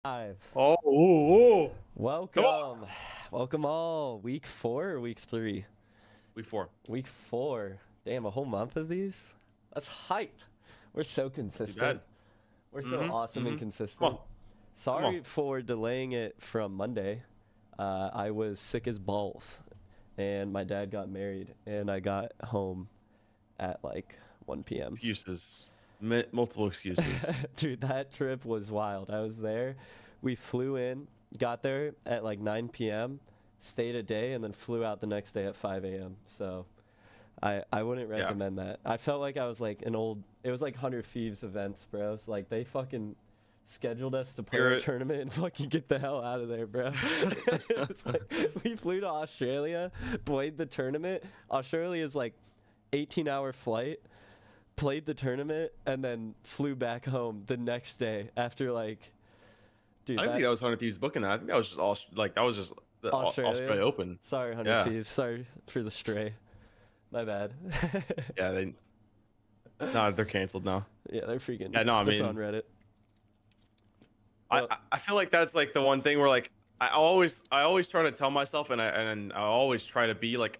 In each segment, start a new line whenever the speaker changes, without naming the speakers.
Five.
Oh, ooh, ooh. Come on.
Welcome. Welcome all. Week 4 or week 3?
Week 4.
Week 4. Damn, a whole month of these? That's hype. We're so
Not too
consistent.
bad.
We're so
Mm-hmm.
awesome and
Mm-hmm. Come
consistent.
on. Come on.
Sorry for delaying it from Monday. I was sick as balls, and my dad got married, and I got home at like 1 p.m.
Excuses. Multiple excuses.
Dude, that trip was wild. I was there. We flew in, got there at like 9 p.m., stayed a day, and then flew out the next day at 5 a.m. So I wouldn't
Yeah.
recommend that. I felt like I was like it was like 100 Thieves events, bro. It's like they fucking scheduled us to play a
Spirit.
tournament and fucking get the hell out of there, bro. It's like we flew to Australia, played the tournament. Australia is like 18-hour flight, played the tournament, and then flew back home the next day after like,
I
dude,
didn't think
that
that was 100 Thieves booking that. I think that was just all like that was just the
Australia.
Australia Open.
Sorry, 100
Yeah.
Thieves. Sorry for the stray. My bad.
Yeah. They no, they're canceled now.
Yeah, they're freaking.
Yeah. No, I
This on
mean,
Reddit.
I
Well,
I I feel like that's like the one thing where like I always try to tell myself and I always try to be like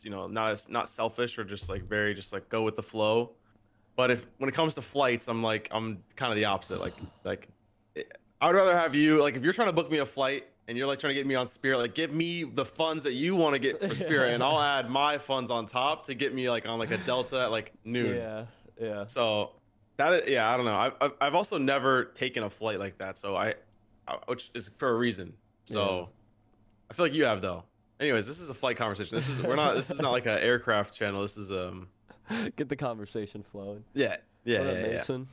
not selfish or just like very just like go with the flow. But if when it comes to flights, I'm kind of the opposite. Like I would rather have you like if you're trying to book me a flight and you're like trying to get me on Spirit, like give me the funds that you want to get for Spirit, and I'll add my funds on top to get me like on like a Delta at like noon.
yeah, yeah,
So yeah, I don't know. I've also never taken a flight like that, so which is for a reason.
yeah.
So I feel like you have though. Anyways, this is a flight conversation. This is not like an aircraft channel. This is
Get the conversation flowing.
yeah, yeah,
What up,
yeah, yeah.
Mason?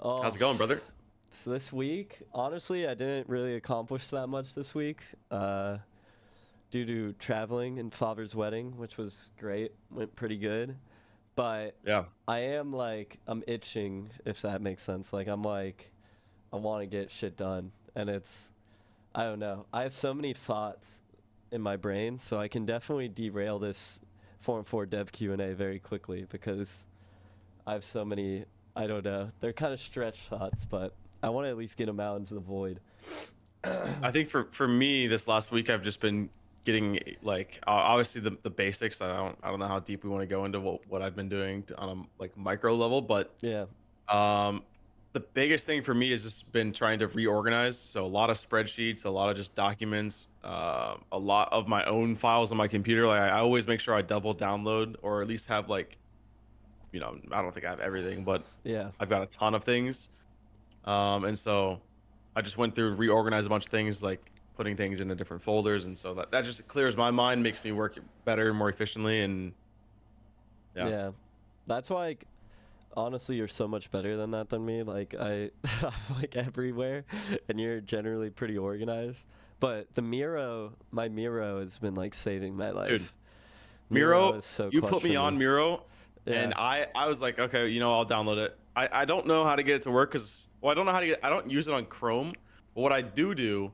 How's it
Oh,
going, brother?
so this week, honestly, I didn't really accomplish that much this week, due to traveling and father's wedding, which was great. Went pretty good. But
Yeah.
I'm itching, if that makes sense. Like, I want to get shit done. And I don't know. I have so many thoughts in my brain, so I can definitely derail this Form 4 Dev Q&A very quickly because I have so many, I don't know. They're kind of stretch thoughts, but I want to at least get them out into the void.
I think for me this last week I've just been getting like obviously the basics. I don't know how deep we want to go into what I've been doing on a like micro level, but
Yeah.
um the biggest thing for me has just been trying to reorganize. So a lot of spreadsheets, a lot of just documents, a lot of my own files on my computer. Like I always make sure I double download or at least have like I don't think I have everything, but
Yeah.
I've got a ton of things. And so I just went through, reorganized a bunch of things, like putting things into different folders, and so that just clears my mind, makes me work better, more efficiently, and yeah.
Yeah. That's why, like, honestly, you're so much better than that than me. Like, I'm like everywhere, and you're generally pretty organized. But my Miro has been like saving my
Dude,
life. Miro
Miro,
is so
you
clutch
put
for
me on
me.
Miro,
Yeah.
and I was like, okay, I'll download it. I don't know how to get it to work because I don't know how to I don't use it on Chrome, but what I do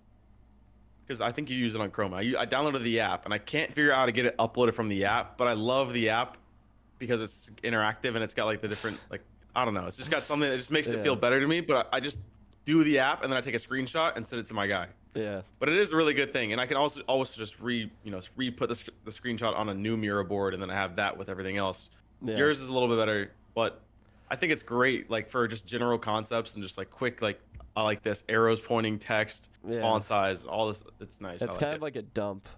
because I think you use it on Chrome. I downloaded the app and I can't figure out how to get it uploaded from the app, but I love the app because it's interactive and it's got like the different like I don't know. It's just got something that just makes it feel
Yeah.
better to me. But I just do the app and then I take a screenshot and send it to my guy.
Yeah.
But it is a really good thing, and I can also always just re-put the screenshot on a new Miro board, and then I have that with everything else.
Yeah.
Yours is a little bit better, but I think it's great like for just general concepts and just like quick like I like this arrows pointing text
Yeah.
font size all this. It's nice. I
It's
like
kind of
it.
like a dump.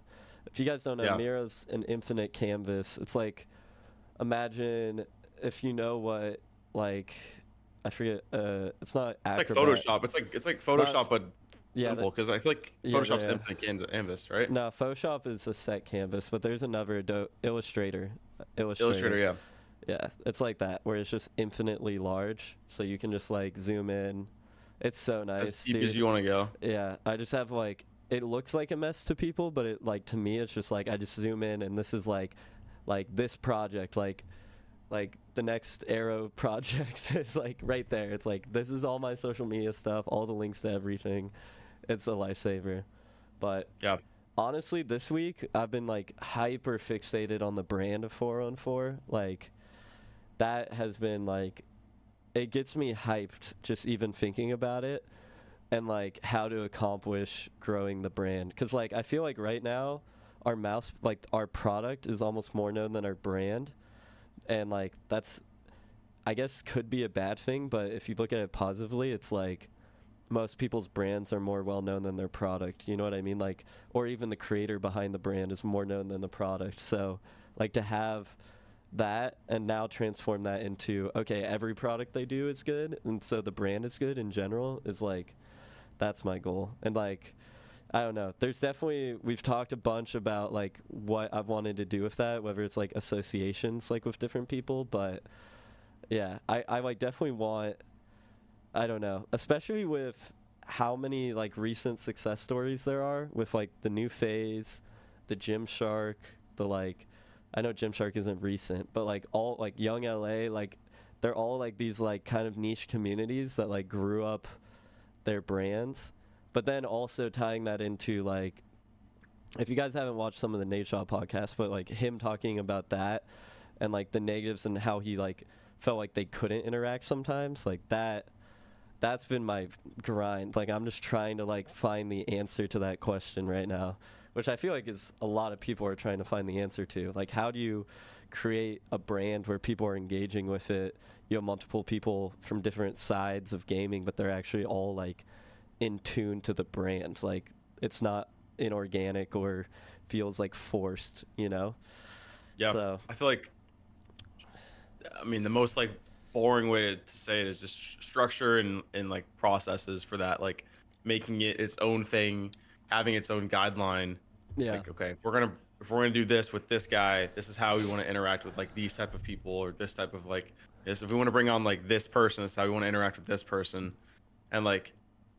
If you guys don't know,
Yeah.
Miro's an infinite canvas. It's like, imagine if you know what, like, I forget, it's not
It's like
Acrobat.
Photoshop. It's like
Not,
Photoshop, but
yeah,
simple because I feel like
yeah,
Photoshop's
yeah.
infinite canvas, right?
No, Photoshop is a set canvas, but there's another Illustrator.
Illustrator,
Illustrator.
yeah.
Yeah, it's like that, where it's just infinitely large, so you can just like zoom in. It's so
As
nice,
deep as
dude.
you want to go.
Yeah, I just have like it looks like a mess to people, but it like to me it's just like I just zoom in and this is like this project like the next Arrow project is like right there. It's like this is all my social media stuff, all the links to everything. It's a lifesaver. But
Yeah.
honestly, this week I've been like hyper fixated on the brand of 4 on 4. Like that has been like it gets me hyped just even thinking about it. and like how to accomplish growing the brand. Because like I feel like right now our mouse, like our product is almost more known than our brand, and like that's, I guess, could be a bad thing, but if you look at it positively, it's like most people's brands are more well known than their product. You know what I mean? Like, or even the creator behind the brand is more known than the product. So like to have that and now transform that into, okay, every product they do is good, and so the brand is good in general, is like, that's my goal. And like, I don't know, there's definitely, we've talked a bunch about like what I've wanted to do with that, whether it's like associations like with different people, but yeah, I like definitely want, I don't know, especially with how many like recent success stories there are with like the new phase, the Gymshark, the like, I know Gymshark isn't recent, but like all like Young LA, like they're all like these like kind of niche communities that like grew up their brands, but then also tying that into like, if you guys haven't watched some of the Nate Shaw podcasts, but like him talking about that and like the negatives and how he like felt like they couldn't interact sometimes, like that's been my grind. Like I'm just trying to like find the answer to that question right now, which I feel like is a lot of people are trying to find the answer to. Like how do you create a brand where people are engaging with it? You have multiple people from different sides of gaming, but they're actually all like in tune to the brand. Like it's not inorganic or feels like forced, you know?
Yeah.
So
I feel like, I mean, the most like boring way to say it is just structure and like processes for that, like making it its own thing, having its own guideline.
yeah.
Like, okay, if we're gonna do this with this guy, this is how we want to interact with like these type of people, or this type of like this. If we want to bring on like this person, this is how we want to interact with this person. And like,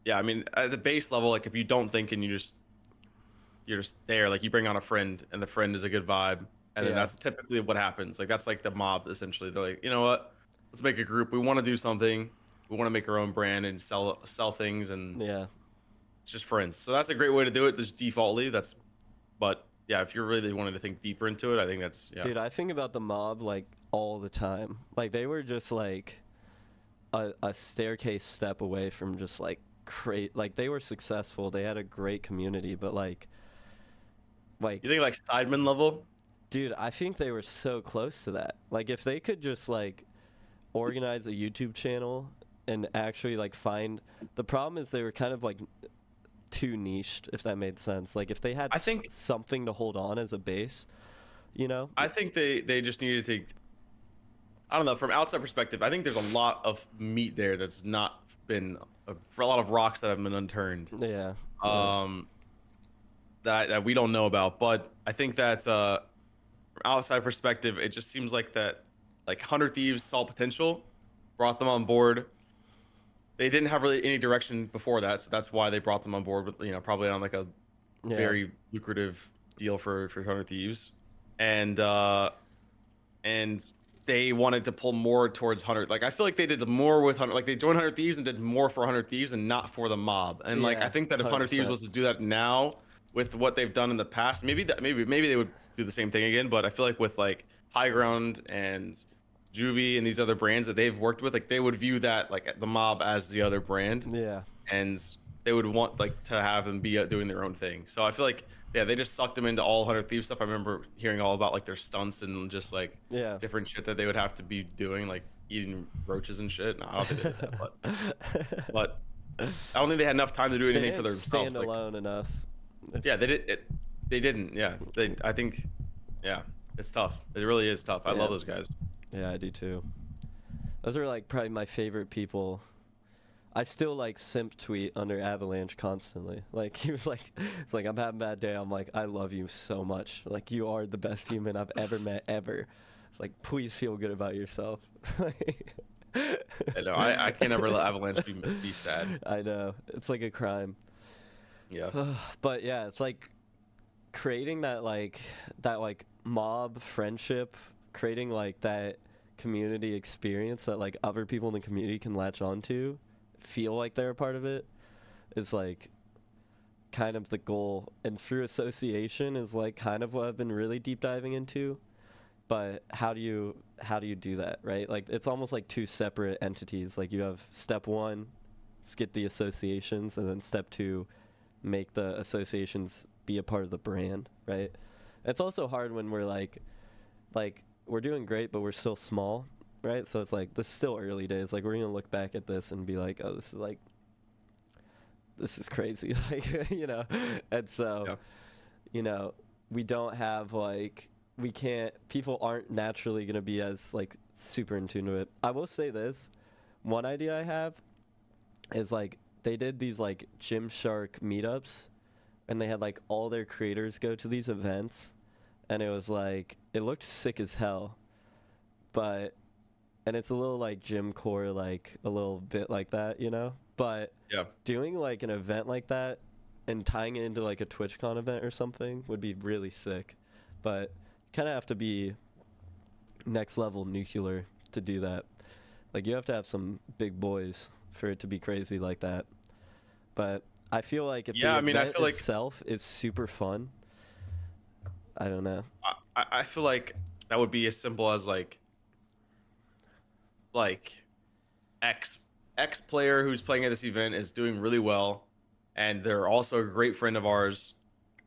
yeah, I mean, at the base level, like if you don't think and you're just there, like you bring on a friend and the friend is a good vibe, and then
Yeah.
that's typically what happens. Like that's like the mob essentially. They're like, you know what, let's make a group, we want to do something, we want to make our own brand and sell things, and
Yeah.
it's just friends. So that's a great way to do it, just defaultly. That's, but yeah, if you're really wanting to think deeper into it, I think that's, yeah.
Dude, I think about the mob like all the time. Like they were just like a staircase step away from just like like they were successful. They had a great community, but like
You think like Sidemen level?
dude, I think they were so close to that. Like if they could just like organize a YouTube channel and actually like find, the problem is they were kind of like too niched, if that made sense. Like if they had
I think
something to hold on as a base, you know?
I think they just needed to, I don't know, from outside perspective, I think there's a lot of meat there that's not been, for a lot of rocks that have been unturned.
Yeah.
That we don't know about. But I think that from outside perspective, it just seems like that, like 100 Thieves saw potential, brought them on board. They didn't have really any direction before that, so that's why they brought them on board. But you know, probably on like a very lucrative deal for 100 Thieves, and they wanted to pull more towards 100. Like I feel like they did more with 100. Like they joined 100 Thieves and did more for 100 Thieves and not for the mob. And like I think that if 100 Thieves was to do that now with what they've done in the past, maybe they would do the same thing again. But I feel like with like High Ground and Juvie and these other brands that they've worked with, like they would view that like the mob as the other brand.
Yeah.
And they would want like to have them be doing their own thing. So I feel like, yeah, they just sucked them into all 100 Thieves stuff. I remember hearing all about like their stunts and just like different shit that they would have to be doing, like eating roaches and shit. No, I don't think they did that, but I don't think they had enough time to do anything for themselves.
Stand alone enough.
Yeah, they did. They didn't. Yeah, I think. Yeah, it's tough. It really is tough. I love those guys.
Yeah, I do too. Those are like probably my favorite people. I still like simp tweet under Avalanche constantly. Like he was like, it's like I'm having a bad day. I'm like, I love you so much. Like you are the best human I've ever met ever. It's like, please feel good about yourself.
I know. I can't ever let Avalanche be sad.
I know. It's like a crime.
Yeah.
But yeah, it's like creating that like mob friendship, creating like that community experience that like other people in the community can latch onto, feel like they're a part of it, is like kind of the goal. And through association is like kind of what I've been really deep diving into. But how do you do that, right? Like it's almost like two separate entities. Like you have step 1, get the associations, and then step 2, make the associations be a part of the brand, right? It's also hard when we're like we're doing great, but we're still small, right? So it's like, this is still early days. Like, we're gonna look back at this and be like, oh, this is crazy. Like, you know. And so,
Yeah.
you know, we don't have like, we can't, people aren't naturally gonna be as like super in tune to it. I will say this, one idea I have is like, they did these like Gymshark meetups, and they had like all their creators go to these events, and it was like, it looked sick as hell, and it's a little like gym core, like a little bit like that, you know. But
Yeah.
doing like an event like that and tying it into like a TwitchCon event or something would be really sick. But kind of have to be next level nuclear to do that. Like, you have to have some big boys for it to be crazy like that. But I feel like if
Yeah,
the
I mean, I
event
feel like
itself is super fun, I don't know.
I feel like that would be as simple as like X player who's playing at this event is doing really well, and they're also a great friend of ours,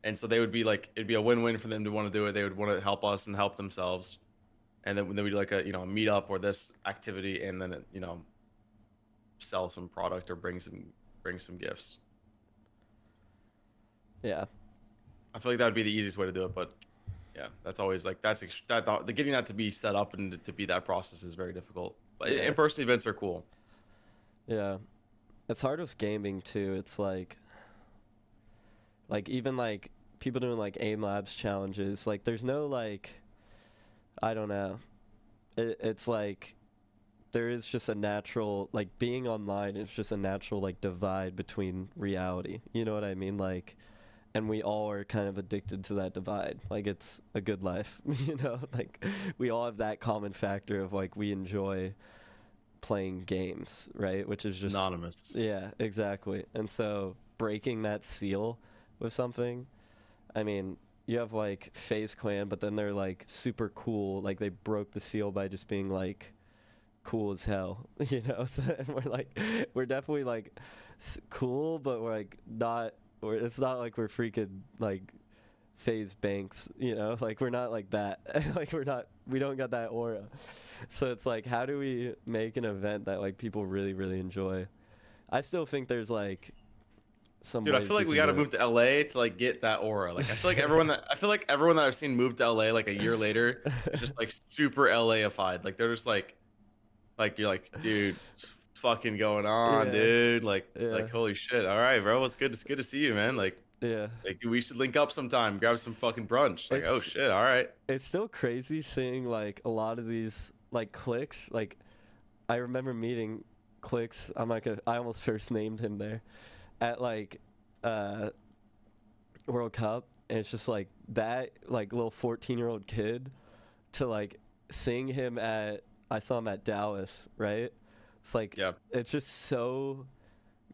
and so they would be like, it'd be a win-win for them to want to do it. They would want to help us and help themselves, and then we do like a, you know, meet up or this activity, and then you know, sell some product or bring some gifts.
Yeah.
I feel like that would be the easiest way to do it, but yeah, that's always like the getting that to be set up and to be that process is very difficult. But
Yeah.
in-person events are cool.
Yeah. It's hard with gaming too. It's like even like people doing like aim labs challenges, like there's no like, I don't know. It's like there is just a natural, like, being online is just a natural like divide between reality. You know what I mean? Like, and we all are kind of addicted to that divide. Like, it's a good life, you know? Like, we all have that common factor of like, we enjoy playing games, right? Which is just
Anonymous.
yeah, exactly. And so breaking that seal with something, I mean, you have like FaZe Clan, but then they're like super cool. Like, they broke the seal by just being like cool as hell, you know. So, and we're definitely like cool, but we're like not. It's not like we're freaking like FaZe Banks, you know. Like, we're not like that. Like, we don't got that aura. So it's like, how do we make an event that like people really really enjoy? I still think there's like some
Dude, I
ways
feel like
you
we
can
gotta
do it.
move to LA to like get that aura. Like, I feel like everyone that I've seen move to LA like a year later is just like super LA-ified. Like, they're just like you're like, dude, what's fucking going on,
Yeah,
dude?
yeah,
Holy shit. All right, bro. It's good to see you, man.
yeah.
Like we should link up sometime, grab some fucking brunch. Like, oh
It's
shit, all right.
it's still crazy seeing like a lot of these like cliques. Like, I remember meeting Clicks. I almost first named him there at like uh World Cup, and it's just like that like little 14-year-old kid to like seeing him at, I saw him at Dallas, right? It's like,
Yeah.
it's just so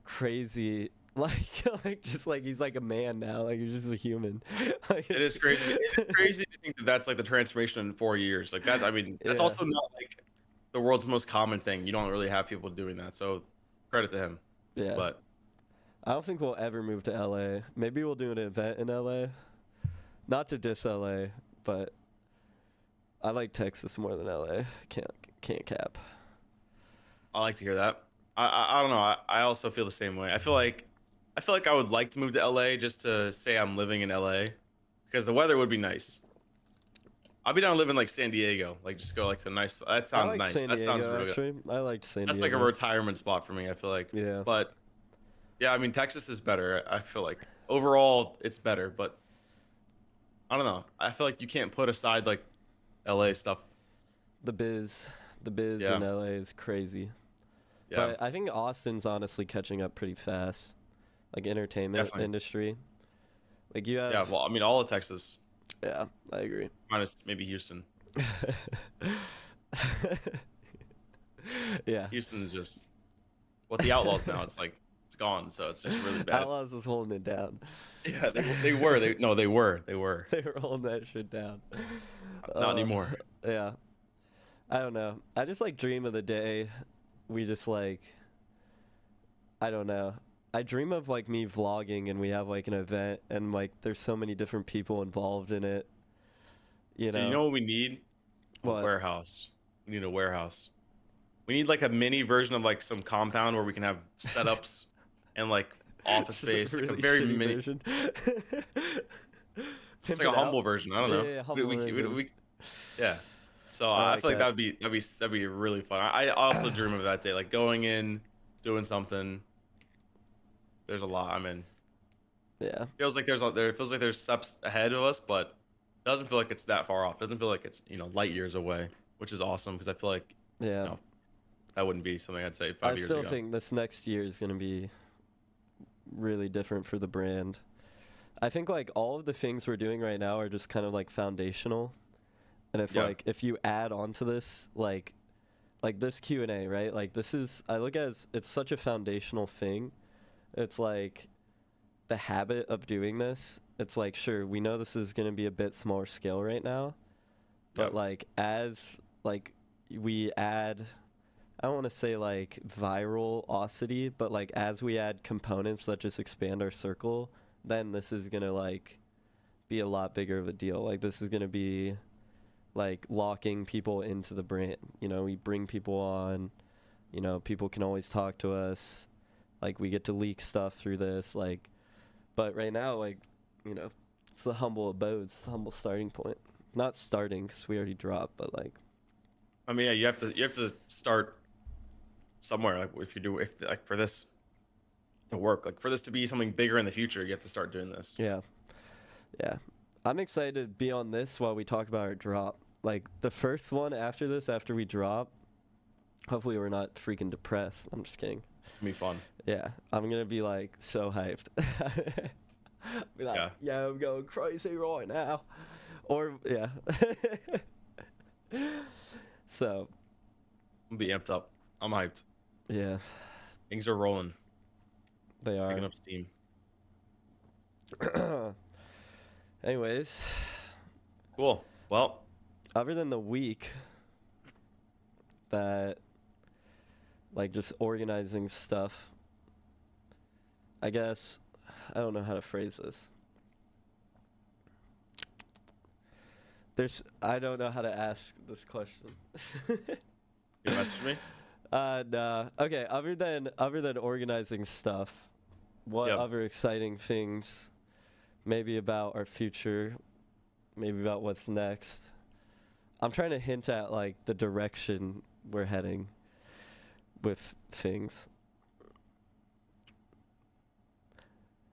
crazy. Like, like just like he's like a man now. Like, he's just a human. Like,
It is crazy. It is crazy to think that that's like the transformation in 4 years. Like that. I mean, that's
yeah,
also not like the world's most common thing. You don't really have people doing that. So credit to him.
yeah.
But
I don't think we'll ever move to LA. Maybe we'll do an event in LA. Not to diss LA, but I like Texas more than LA. Can't cap.
I like to hear that. I don't know. I also feel the same way. I feel like I would like to move to LA just to say I'm living in LA because the weather would be nice. I'll be down to live in like San Diego. Like just go like to a nice. That
I
sounds
like
nice.
San
That sounds
Diego,
really good.
actually. I liked San
That's like
Diego.
a retirement spot for me. I feel like.
Yeah.
But yeah, I mean Texas is better. I feel like overall it's better, but I don't know. I feel like you can't put aside like LA stuff.
The biz
Yeah.
in LA is crazy.
Yeah.
But I think Austin's honestly catching up pretty fast. Like, entertainment
Definitely.
industry. Like, you have
Yeah. Well, I mean all of Texas
yeah, I agree.
minus maybe Houston.
Yeah.
Houston is just what the Outlaws now. It's like it's gone, so it's just really bad.
Outlaws was holding it down.
Yeah, they were. They were.
They were holding that shit down.
Not anymore.
Yeah. I don't know. I just like dream of the day we just like I don't know. I dream of like me vlogging and we have like an event and like there's so many different people involved in it, you
You
know?
know what we need? A
What?
warehouse. We need a warehouse. We need like a mini version of like some compound where we can have setups and like office
It's just a
space, like a
really
very
shitty
mini.
version.
It's
Pimp
like a
it out.
humble version. I don't
Yeah,
know.
yeah, yeah,
We,
humble
we, we,
version.
we yeah. So
I
I
like
feel like
that.
that'd be really fun. I also dream of that day, like going in, doing something. There's a lot. I mean,
Yeah.
feels like there feels like there's steps ahead of us, but doesn't feel like it's that far off. Doesn't feel like it's light years away, which is awesome because I feel like
Yeah.
you know that wouldn't be something I'd say
I
5 years
still
ago.
think this next year is going to be really different for the brand. I think like all of the things we're doing right now are just kind of like foundational. And if
Yeah.
like if you add on to this like this Q&A, right? Like this is I look at as it's such a foundational thing. It's like the habit of doing this. It's like sure, we know this is going to be a bit smaller scale right now, but
Yep.
like as like we add I don't want to say like virality, but like as we add components that just expand our circle, then this is going to like be a lot bigger of a deal. Like this is going to be like locking people into the brand. You know, we bring people on, you know, people can always talk to us. Like we get to leak stuff through this like but right now like, you know, it's a humble abode, it's a humble starting point. Not starting cuz we already dropped, but like
I mean, yeah, you have to start somewhere. Like if you do if like for this to work, like for this to be something bigger in the future, you have to start doing this.
yeah. Yeah. I'm excited to be on this while we talk about our drop. Like the first one after this, after we drop, hopefully we're not freaking depressed. I'm just kidding.
It's gonna be fun.
Yeah, I'm gonna be like so hyped. Be like, yeah, I'm going crazy right now. Or yeah. So
I'm gonna be amped up. I'm hyped.
yeah,
Things are rolling,
they
picking
are.
up steam.
Anyways,
Cool. Well,
other than the week that like just organizing stuff, I guess I don't know how to phrase this. I don't know how to ask this question.
you message me.
Nah. Okay, other than organizing stuff, what
Yep.
other exciting things maybe about our future, maybe about what's next? I'm trying to hint at like the direction we're heading with things.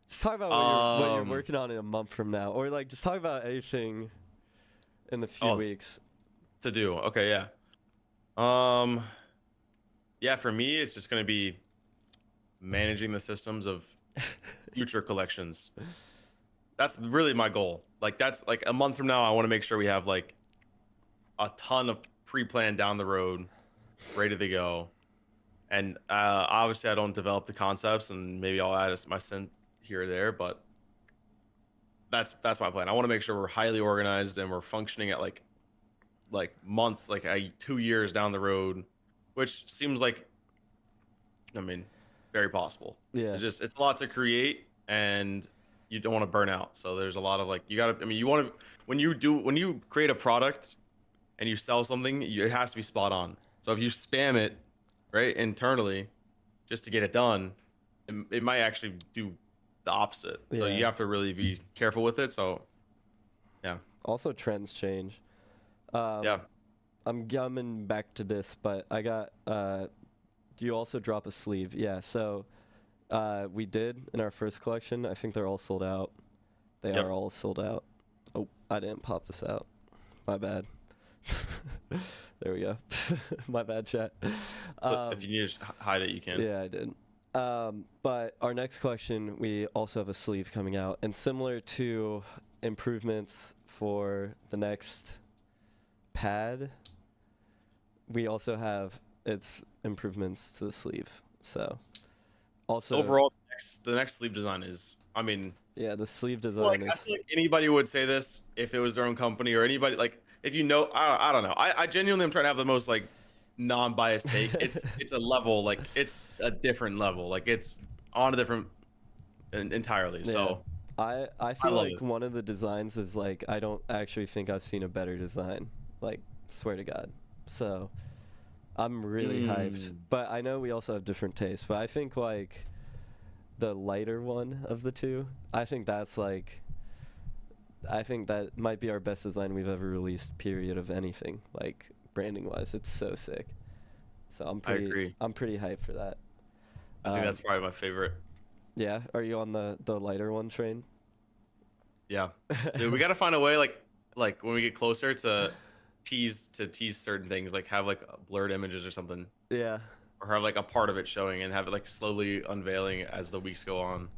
Just talk about what you're working on in a month from now, or like just talk about anything in the few weeks.
To do. Okay, yeah. Yeah, for me, it's just gonna be managing the systems of future collections. That's really my goal. Like that's like a month from now, I want to make sure we have like a ton of pre-planned down the road, ready to go. And obviously, I don't develop the concepts, and maybe I'll add my scent here or there, but that's my plan. I want to make sure we're highly organized and we're functioning at like months, like 2 years down the road, which seems like, I mean, very possible.
Yeah.
It's a lot to create, and you don't want to burn out. So there's a lot of like you gotta. I mean, you want to when you create a product and you sell something, it has to be spot on. So if you spam it, right, internally, just to get it done, it might actually do the opposite. So you
Yeah.
have to really be careful with it. So yeah.
Also, trends change.
Yeah.
I'm coming back to this, but I got. Do you also drop a sleeve? Yeah. So, we did in our first collection. I think they're all sold out. They
Yep.
are all sold out. Oh, I didn't pop this out. My bad. There we go. My bad, chat.
But if you need to hide it, you can.
Yeah, I did. But our next collection, we also have a sleeve coming out, and similar to improvements for the next pad, we also have its improvements to the sleeve. So, also
Overall, the next sleeve design is, I mean,
yeah, the sleeve design
like I
is
feel like anybody would say this if it was their own company or anybody like if you know, I don't know. I genuinely am trying to have the most like non-biased take, it's a level, like it's a different level, like it's on a different entirely.
Yeah.
So
I
I
feel
love
like
it.
one of the designs is like I don't actually think I've seen a better design. Like, swear to God. So I'm really hyped.
Mm,
But I know we also have different tastes. But I think like the lighter one of the two, I think that's like I think that might be our best design we've ever released, period, of anything, like branding wise. It's so sick. So
I agree.
I'm pretty hyped for that.
I think
Um,
that's probably my favorite.
yeah, are you on the lighter one train?
Yeah, dude, we gotta find a way, like when we get closer to tease certain things, like have like blurred images or something,
Yeah.
or have like a part of it showing and have it like slowly unveiling as the weeks go on.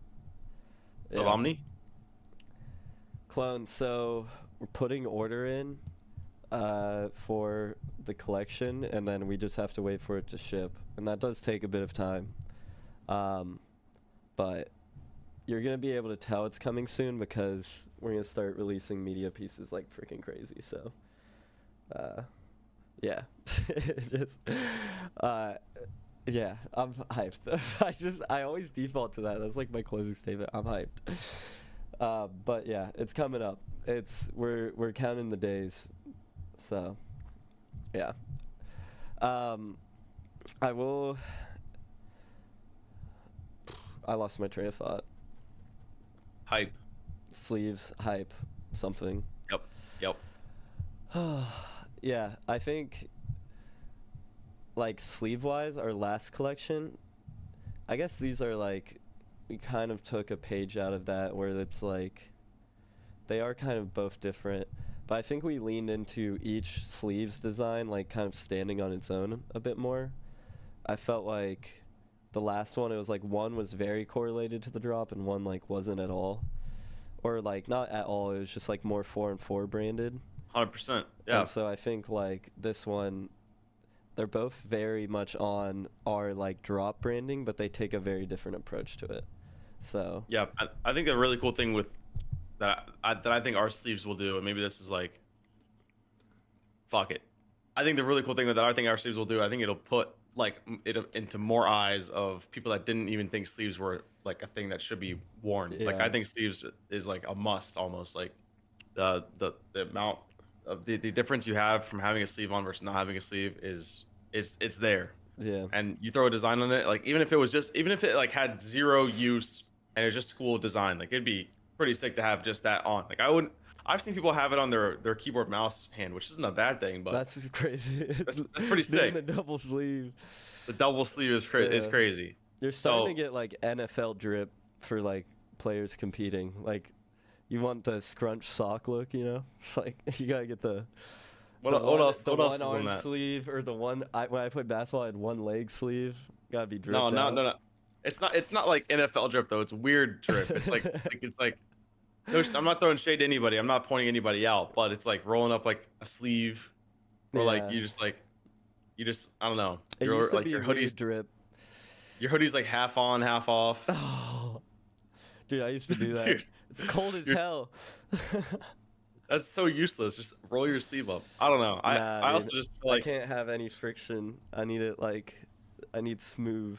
So
Yeah.
Omni,
Clone, so we're putting order in for the collection, and then we just have to wait for it to ship, and that does take a bit of time. Um, but you're gonna be able to tell it's coming soon because we're gonna start releasing media pieces like freaking crazy. So, uh, yeah, just uh, yeah, I'm hyped. I always default to that. That's like my closing statement. I'm hyped. But yeah, it's coming up. We're counting the days. So, yeah. Um, I will. I lost my train of thought.
hype.
Sleeves, hype, something.
Yep, yep.
Yeah, I think like sleeve wise, our last collection, I guess these are like we kind of took a page out of that where it's like they are kind of both different, but I think we leaned into each sleeves design like kind of standing on its own a bit more. I felt like the last one, it was like one was very correlated to the drop and one like wasn't at all, or like not at all, it was just like more 4 and 4 branded.
100%.
And
Yeah.
so I think like this one, they're both very much on our like drop branding, but they take a very different approach to it. So
Yeah. I think a really cool thing with that I think our sleeves will do, and maybe this is like, fuck it. I think the really cool thing that I think our sleeves will do, I think it'll put like it into more eyes of people that didn't even think sleeves were like a thing that should be worn. Like I
yeah,
think sleeves is like a must almost. Like the amount of the difference you have from having a sleeve on versus not having a sleeve is it's there.
yeah,
And you throw a design on it, like even if it like had zero use and it was just cool design, like it'd be pretty sick to have just that on. Like I wouldn't. I've seen people have it on their keyboard mouse hand, which isn't a bad thing, but
that's just crazy.
that's pretty
Doing
sick.
the double sleeve.
The double sleeve is
Yeah,
crazy.
you're starting to
So
get like NFL drip for like players competing. Like you want the scrunch sock look, you know? It's like you gotta get the
what else
one
is on
arm
that?
sleeve or the one. When I played basketball, I had one leg sleeve. Gotta be
No,
dripped
no,
out.
no, no. It's not like NFL drip though. It's weird drip. It's like no, I'm not throwing shade to anybody. I'm not pointing anybody out, but it's like rolling up like a sleeve, or like
Yeah,
you just I don't know.
it used
Your
to
like
be weird drip.
your hoodie's like half on, half off.
Oh, dude, I used to do that.
Dude,
It's cold as
you're,
hell.
that's so useless. Just roll your sleeve up. I don't know.
Nah,
I also
dude,
just feel
I
like
can't have any friction. I need it like, I need smooth.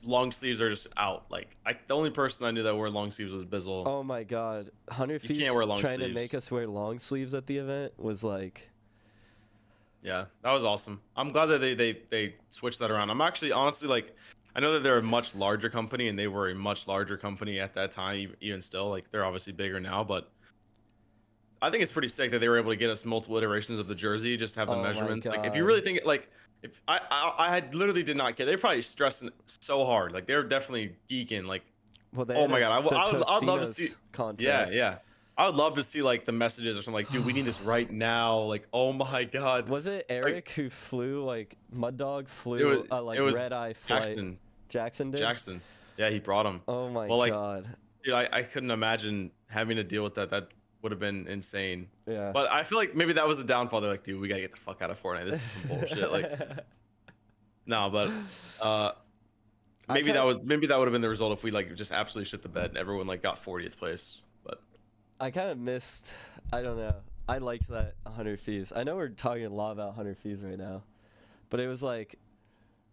long sleeves are just out. Like the only person I knew that wore long sleeves was Bizzle.
Oh my God, 100
You
Feet
can't wear long
trying to
sleeves.
make us wear long sleeves at the event was like,
Yeah, that was awesome. I'm glad that they switched that around. I'm actually honestly like, I know that they're a much larger company and they were a much larger company at that time. Even still, like they're obviously bigger now, but I think it's pretty sick that they were able to get us multiple iterations of the jersey, just to have the
oh my
measurements. Like if you
God.
really think it, like if I had literally did not care. They're probably stressing so hard. Like they're definitely geeking. Like
Well, they
oh
had
my god,
the
I'd love to see.
Tostinos
Yeah,
contract.
yeah. I would love to see like the messages or something like, dude, we need this right now. Like, oh my god.
Was it
Like
Eric who flew like Mud Dog
it was
flew like
it was
red eye flight?
Jackson.
Jackson did.
Jackson. Yeah, he brought him.
Oh my
Well, like,
God.
dude, I couldn't imagine having to deal with that. That would have been insane.
Yeah.
But I feel like maybe that was the downfall. They're like, dude, we gotta get the fuck out of Fortnite. This is some bullshit. Like, no, but
I
maybe
kind
maybe that would have been the result if we like just absolutely shit the bed and everyone like got 40th place. But
I kind of missed. I don't know. I liked that 100 Thieves. I know we're talking a lot about 100 Thieves right now, but it was like,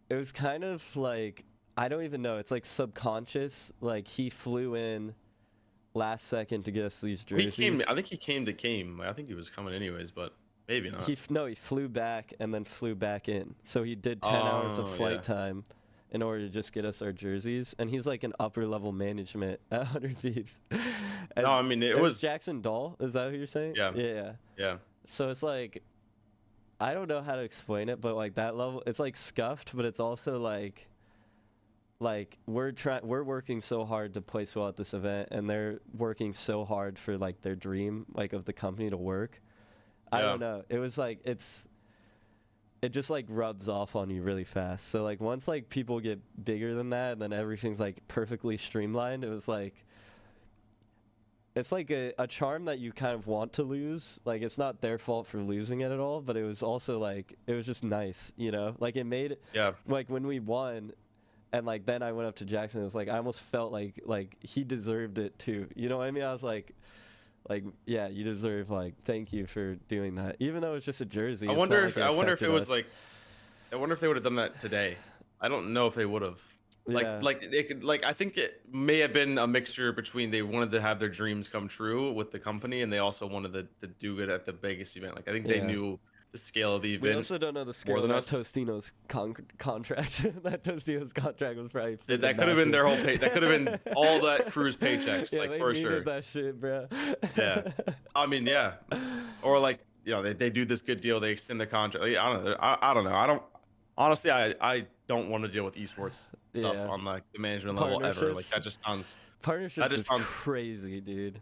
it was kind of like, I don't even know. It's like subconscious. Like he flew in last second to get us these
He
jerseys.
came. I think he came to came. I think he was coming anyways, but maybe not.
He flew back and then flew back in. So he did 10 hours of flight time in order to just get us our jerseys. And he's like an upper level management at 100 Thieves.
No, I mean it was
Jackson Dahl. Is that who you're saying?
Yeah.
Yeah.
Yeah.
So it's like, I don't know how to explain it, but like that level, it's like scuffed, but it's also like we're working so hard to place well at this event, and they're working so hard for like their dream, like of the company to work. I don't know. It was like it just like rubs off on you really fast. So like once like people get bigger than that, and then everything's like perfectly streamlined, it was like, it's like a charm that you kind of want to lose. Like it's not their fault for losing it at all, but it was also like, it was just nice, you know? Like it made like when we won, and like then I went up to Jackson, it was like I almost felt like he deserved it too. You know what I mean? I was like yeah, you deserve, like, thank you for doing that. Even though it's just a jersey.
I wonder if it was like, I wonder if they would have done that today. I don't know if they would have. Like I think it may have been a mixture between they wanted to have their dreams come true with the company, and they also wanted to do it at the Vegas event. Like I think they knew the scale of the event.
We also don't know the scale of that Tostino's contract. That Tostino's contract was probably
that could have been their whole pay. That could have been all that crew's paychecks,
yeah,
like
they
for
needed
sure.
That shit, bro.
Yeah, I mean, yeah, or like, you know, they do this good deal, they extend the contract. Like, I don't know. I don't honestly. I don't want to deal with esports stuff on like the management level ever. Like that just sounds.
Partnerships is crazy, dude.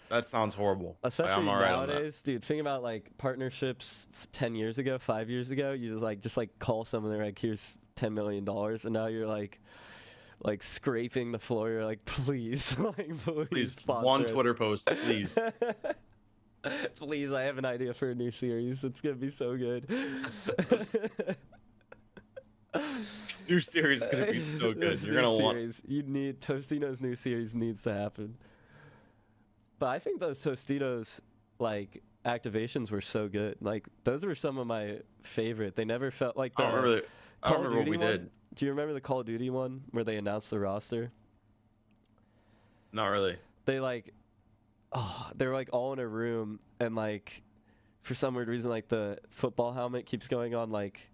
That sounds horrible.
Especially nowadays, dude. Think about like partnerships 10 years ago, 5 years ago. You just like call someone, they're like, "Here's $10 million," and now you're like scraping the floor. You're like, "Please, like, please
one Twitter post, please."
Please, I have an idea for a new series. It's gonna be so good.
New series is gonna be so good. You're gonna want.
You need Tostino's new series needs to happen. But I think those Tostitos, like, activations were so good. Like, those were some of my favorite. They never felt like the
I don't remember what we did.
Do you remember the Call of Duty one where they announced the roster?
Not really.
They like, they were like all in a room, and like, for some weird reason, like the football helmet keeps going on like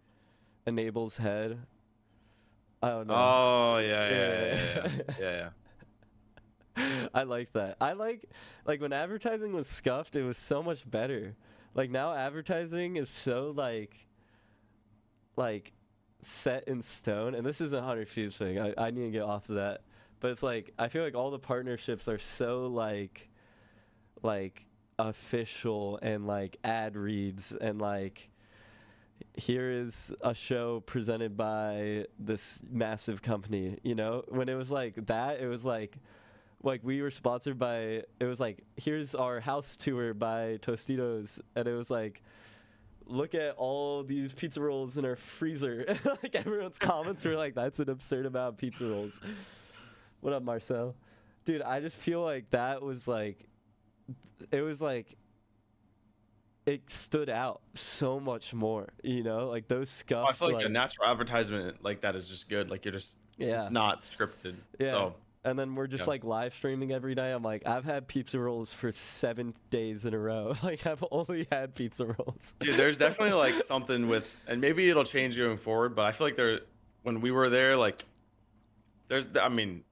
Enable's head. I don't know.
Oh yeah.
I like that. I like when advertising was scuffed, it was so much better. Like now advertising is so like set in stone, and this is a 100 Thieves thing. I need to get off of that. But it's like I feel like all the partnerships are so like official, and like ad reads, and like here is a show presented by this massive company, you know? When it was like that, it was like we were sponsored by, it was like, here's our house tour by Tostitos, and it was like, look at all these pizza rolls in our freezer. Like everyone's comments were like, that's an absurd amount of pizza rolls. What up, Marcel? Dude, I just feel like that was like, it was like, it stood out so much more, you know? Like those scuffs.
I feel like a natural advertisement like that is just good. Like you're just, it's not scripted.
Yeah.
So.
And then we're just like live streaming every day. I'm like, I've had pizza rolls for 7 days in a row. Like I've only had pizza rolls.
Dude, there's definitely like something with, and maybe it'll change going forward, but I feel like when we were there, like I mean,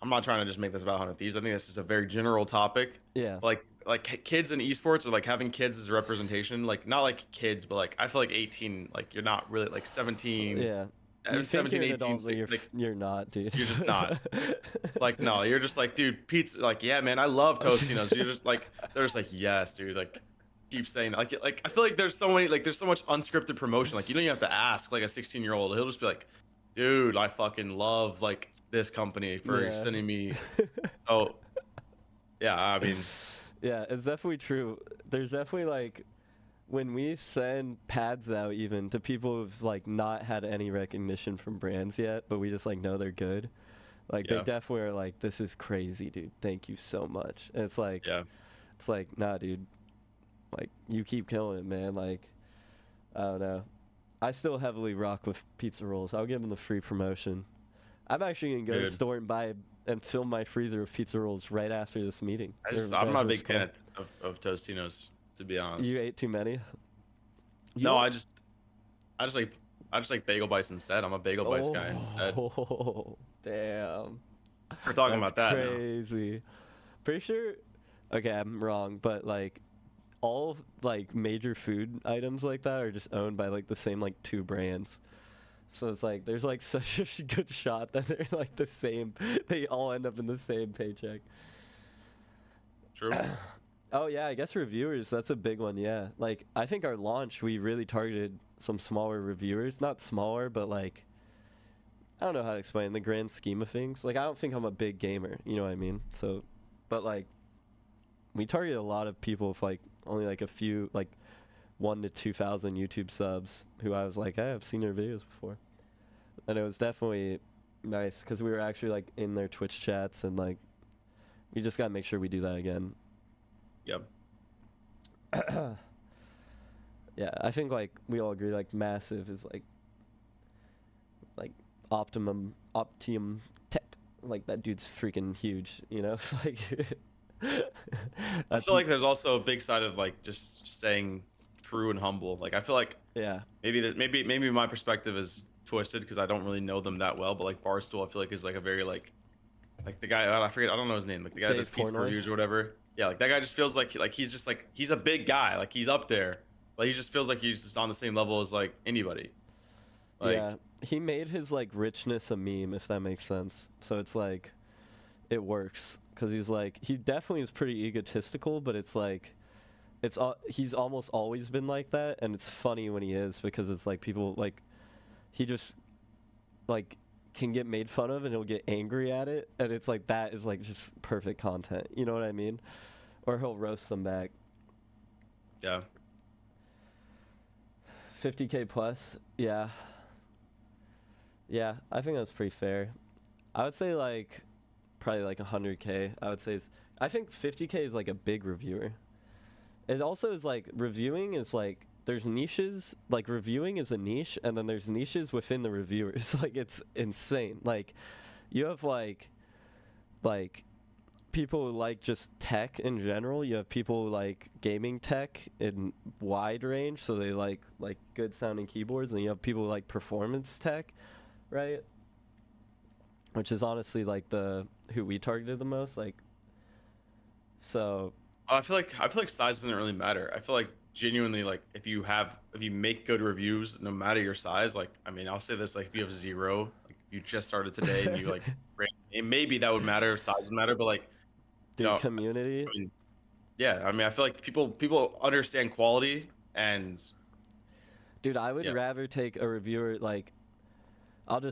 I'm not trying to just make this about 100 Thieves. I think this is a very general topic.
Yeah.
Like kids in esports, or like having kids as a representation, like not like kids, but like I feel like 18, like you're not really like 17.
Yeah. You
17, 18,
you're not, dude.
You're just not. Like, no, you're just like, dude, pizza. Like, yeah, man, I love Tostinos. You're just like, they're just like, yes, dude. Like, keep saying that. Like, I feel like there's so many, like, there's so much unscripted promotion. Like, you don't even have to ask like a 16-year-old. He'll just be like, dude, I fucking love like this company for sending me. Oh, yeah, I mean.
Yeah, it's definitely true. There's definitely like, when we send pads out even to people who've like not had any recognition from brands yet, but we just like know they're good, like they definitely are like, this is crazy, dude, thank you so much. And it's like, it's like, nah, dude, like you keep killing it, man. Like I don't know, I still heavily rock with pizza rolls. I'll give them the free promotion. I'm actually gonna go to the
Dude.
store and buy and fill my freezer with pizza rolls right after this meeting.
I'm not a big fan of Tostinos, to be honest.
You ate too many?
No, I just like bagel bites instead. I'm a bagel bites guy instead.
Oh, damn.
We're talking
That's
about that now.
crazy. Pretty sure. Okay, I'm wrong, but like all like major food items like that are just owned by like the same like 2 brands. So it's like there's like such a good shot that they're like the same. They all end up in the same paycheck.
True.
Oh yeah, I guess reviewers, that's a big one. Yeah, like I think our launch we really targeted some smaller reviewers, not smaller, but like I don't know how to explain in the grand scheme of things. Like I don't think I'm a big gamer, you know what I mean? So, but like we targeted a lot of people with like only like a few, like 1 to 2,000 YouTube subs who I was like, hey, I've seen their videos before. And it was definitely nice because we were actually like in their Twitch chats, and like we just gotta make sure we do that again.
Yep.
Yeah, I think like we all agree like massive is like Optimum Tech. Like that dude's freaking huge, you know? Like
I feel like there's also a big side of like just staying true and humble. Like I feel like
yeah.
maybe my perspective is twisted because I don't really know them that well, but like Barstool I feel like is like a very like the guy, I don't know his name, like the guy that does pizza reviews or whatever. Yeah, like that guy just feels like he's a big guy, like he's up there. Like he just feels like he's just on the same level as like anybody. Like,
yeah, he made his like richness a meme, if that makes sense. So it's like it works because he's like he definitely is pretty egotistical, but it's like he's almost always been like that, and it's funny when he is because it's like people like he just like can get made fun of and he'll get angry at it, and it's like that is like just perfect content, you know what I mean? Or he'll roast them back.
yeah.
50K plus, yeah. Yeah, I think that's pretty fair. I would say like probably like 100K. I would say I think 50K is like a big reviewer. It also is like reviewing is like there's niches, like reviewing is a niche, and then there's niches within the reviewers. Like it's insane. Like you have like people who like just tech in general. You have people who like gaming tech in wide range, so they like good sounding keyboards, and you have people who like performance tech, right? Which is honestly like who we targeted the most, like. So
I feel like size doesn't really matter. I feel like genuinely like if you make good reviews, no matter your size, like I mean I'll say this, like if you have 0, like if you just started today and you like maybe that would matter, size would matter, but like
dude, community.
I mean, yeah, I mean I feel like people understand quality, and
dude, I would rather take a reviewer like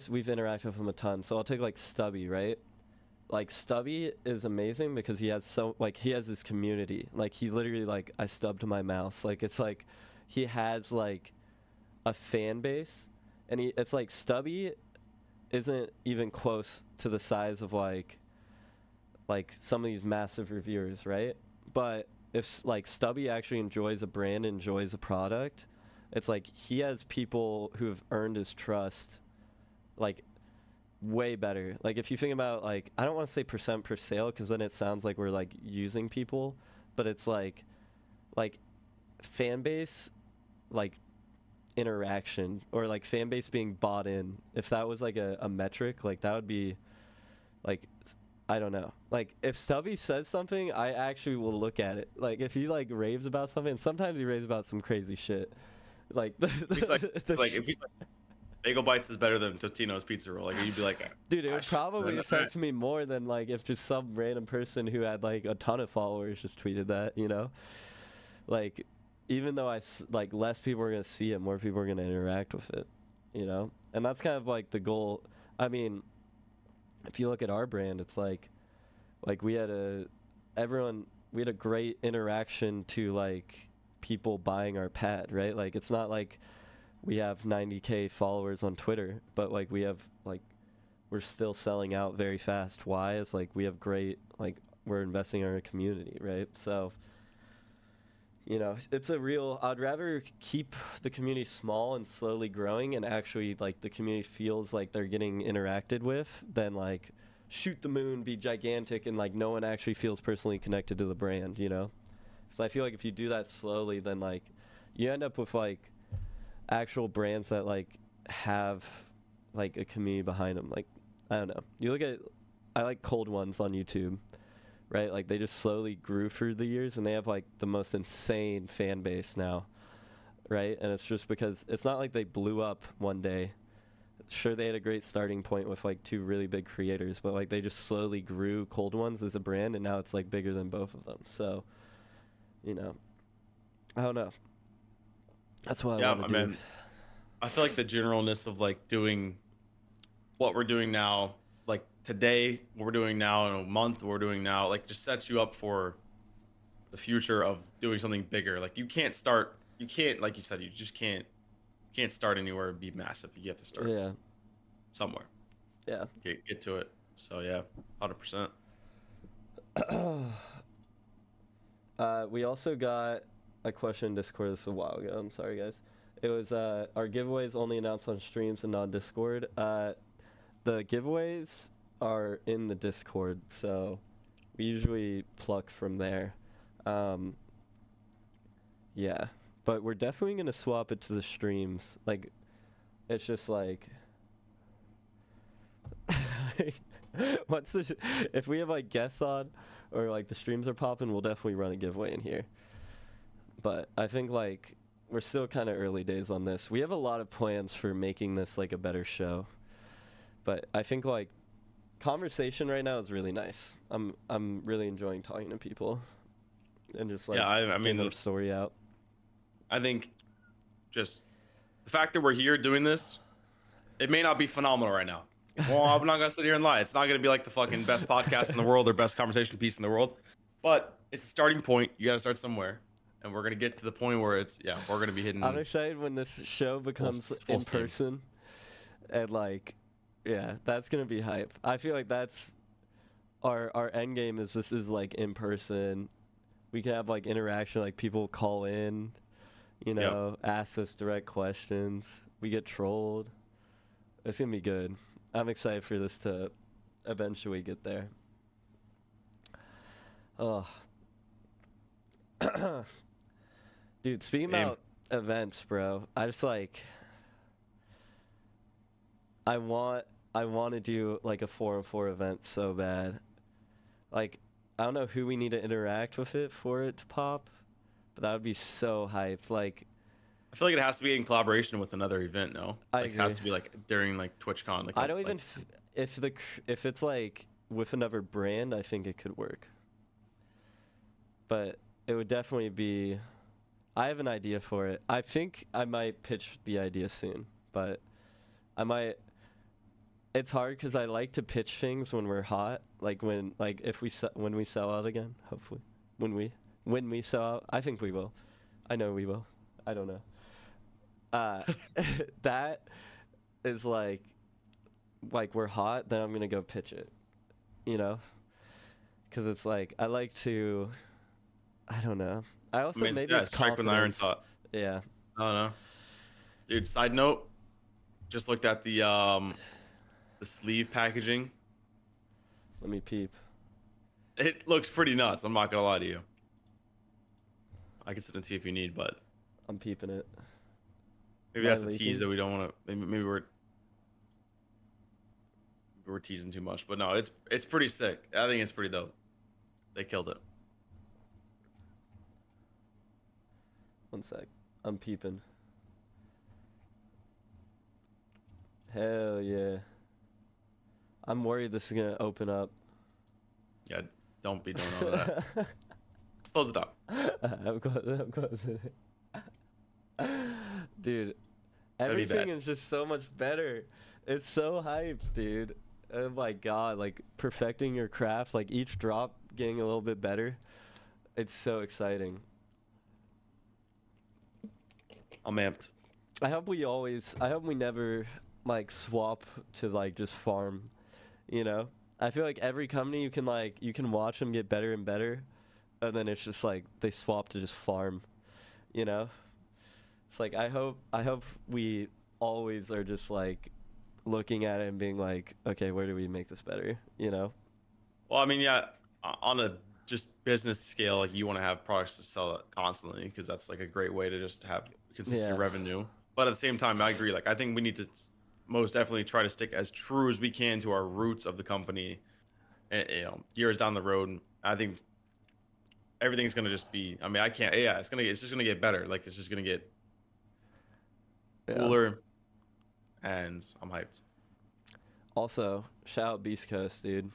we've interacted with him a ton, so I'll take like Stubby, right? Like Stubby is amazing because he has his community. Like he literally like I stubbed my mouse. Like it's like he has like a fan base, and it's like Stubby isn't even close to the size of like some of these massive reviewers, right? But if like Stubby actually enjoys a brand, enjoys a product, it's like he has people who have earned his trust like way better. Like if you think about like I don't want to say percent per sale because then it sounds like we're like using people, but it's like fan base like interaction or like fan base being bought in. If that was like a metric, like that would be like I don't know. Like if Stubby says something, I actually will look at it. Like if he like raves about something, and sometimes he raves about some crazy shit. Like if he's like
Bagel Bites is better than Totino's pizza roll. Like you'd be like,
dude, it would probably affect me more than like if just some random person who had like a ton of followers just tweeted that, you know? Like, even though like less people are gonna see it, more people are gonna interact with it, you know? And that's kind of like the goal. I mean, if you look at our brand, it's like we had a great interaction to like people buying our pad, right? Like it's not like we have 90K followers on Twitter, but like we're still selling out very fast. Why? It's like we have great, like we're investing in our community, right? So You know, it's a real. I'd rather keep the community small and slowly growing, and actually like the community feels like they're getting interacted with, than like shoot the moon, be gigantic, and like no one actually feels personally connected to the brand. You know, so I feel like if you do that slowly, then like you end up with like actual brands that like have like a community behind them. Like I don't know. You look at I like Cold Ones on YouTube, right? Like they just slowly grew through the years, and they have like the most insane fan base now, right? And it's just because it's not like they blew up one day. Sure, they had a great starting point with like two really big creators, but like they just slowly grew Cold Ones as a brand, and now it's like bigger than both of them. So, you know, I don't know. That's what I
Yeah,
want
I
to do.
mean, I feel like the generalness of like doing what we're doing now, like today, what we're doing now, in a month, what we're doing now, like just sets you up for the future of doing something bigger. Like you can't, like you said, you just can't start anywhere and be massive. You have to start
Yeah,
somewhere,
yeah.
get to it. So yeah, 100%.
We also got a question in Discord. This was a while ago. I'm sorry, guys. It was our giveaways only announced on streams and not Discord. The giveaways are in the Discord, so we usually pluck from there. Yeah, but we're definitely gonna swap it to the streams. Like, it's just like, what's the if we have like guests on, or like the streams are popping, we'll definitely run a giveaway in here. But I think like we're still kind of early days on this. We have a lot of plans for making this like a better show. But I think like conversation right now is really nice. I'm really enjoying talking to people and just like
Yeah, I
getting
mean,
our story out.
I think just the fact that we're here doing this, it may not be phenomenal right now. Well, I'm not gonna sit here and lie. It's not gonna be like the fucking best podcast in the world or best conversation piece in the world, but it's a starting point. You gotta start somewhere, and we're gonna get to the point where it's we're gonna be hitting.
I'm excited when this show becomes
full
in
steam.
person, and like, yeah, that's gonna be hype. I feel like that's our end game. Is this is like in person. We can have like interaction, like people call in, you know, ask us direct questions. We get trolled. It's gonna be good. I'm excited for this to eventually get there. Oh, dude, speaking
Same.
about events, bro, I just like I want to do like a 4-on-4 event so bad. Like I don't know who we need to interact with it for it to pop, but that would be so hyped. Like
I feel like it has to be in collaboration with another event. No,
I
like it has
agree.
to be like during like TwitchCon. Like
I don't even if it's like with another brand, I think it could work. But it would definitely be. I have an idea for it. I think I might pitch the idea soon, but I might. It's hard because I like to pitch things when we're hot, like if when we sell out again. Hopefully, when we sell out, I think we will. I know we will. I don't know. That is like we're hot, then I'm gonna go pitch it, you know, because it's like I like to. I don't know. I also maybe it's
strike with an iron
confidence.
thought.
Yeah.
I don't know, dude. Side note, just looked at the sleeve packaging.
Let me peep.
It looks pretty nuts. I'm not gonna lie to you. I can sit and see if you need, but
I'm peeping it.
maybe
Am I
that's a tease
leaking?
that we don't want to. Maybe we're teasing too much, but no, it's pretty sick. I think it's pretty dope. They killed it.
One sec. I'm peeping. Hell yeah. I'm worried this is gonna open up.
Yeah, don't be doing all that. Close it up.
I'm closing it. Dude,
That'd be
everything
bad.
is just so much better. It's so hyped, dude. Oh my god, like perfecting your craft, like each drop getting a little bit better. It's so exciting.
I'm amped.
I hope we never like swap to like just farm, you know? I feel like every company you can watch them get better and better, and then it's just like they swap to just farm, You know, it's like I hope we always are just like looking at it and being like, okay, where do we make this better? You know?
Well, I mean, yeah, on a just business scale, like you want to have products to sell constantly because that's like a great way to just have consistent
Yeah.
revenue. But at the same time, I agree. Like I think we need to most definitely try to stick as true as we can to our roots of the company. Years down the road, I think everything's gonna just be. I mean, I can't. Yeah, it's just gonna get better. Like it's just gonna get
Yeah.
cooler, and I'm hyped.
Also, shout out Beast Coast, dude.